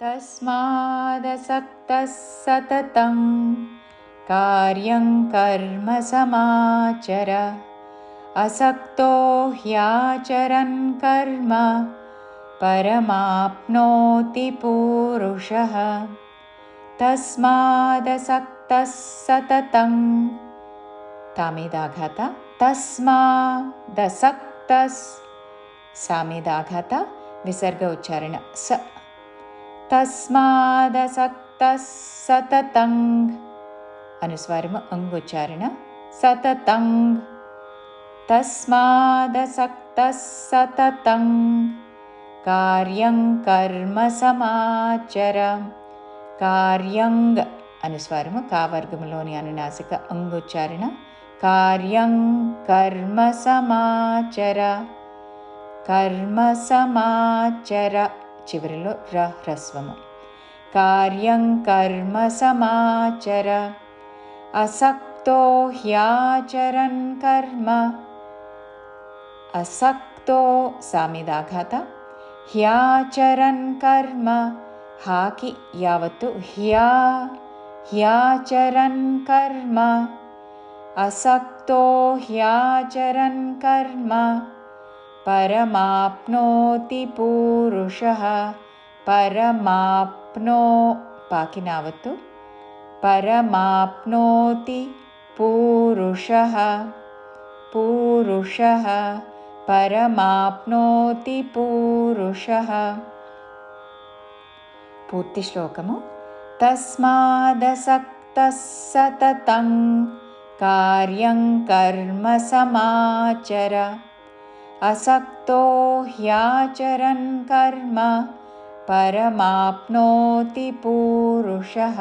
तस्मादसक्तः सततं कार्यं कर्म समाचर। असक्तो ह्याचरन् कर्म परमाप्नोति पूरुषः। तस्मादसक्तः सततं तामिदाघात तस्मादसक्तः सामिदाघात विसर्ग उच्चारण स तस्मादसक्तः सततं अनुस्वारम अंग उच्चारण सततं तस्मादसक्तः सततं कार्यं कर्म समाचर। కార్యంగ్ అనుస్వారము కావర్గములోని అనునాసిక అంగుచ్చారణ కార్యం కర్మ సమాచర కర్మ సమాచర చివరిలో హ్రస్వము కార్యం కర్మ సమాచర అసక్తో హ్యాచరన్ కర్మ అసక్తో సామిదాఘాత హ్యాచరన్ కర్మ हाकि यावत्तु ह्याचरन् कर्म असक्तो ह्याचरन् कर्म परमाप्नोति पूरुषः। परमाप्नो पाकि नावत्तु परमाप्नोति पूरुषः पूरुषः परमाप्नोति पूरुषः। పూర్తి శ్లోకము తస్మాదసక్తః సతతం కార్యం కర్మ సమాచర అసక్తో హ్యాచరన్ కర్మ పరమాప్నోతి పూరుషః।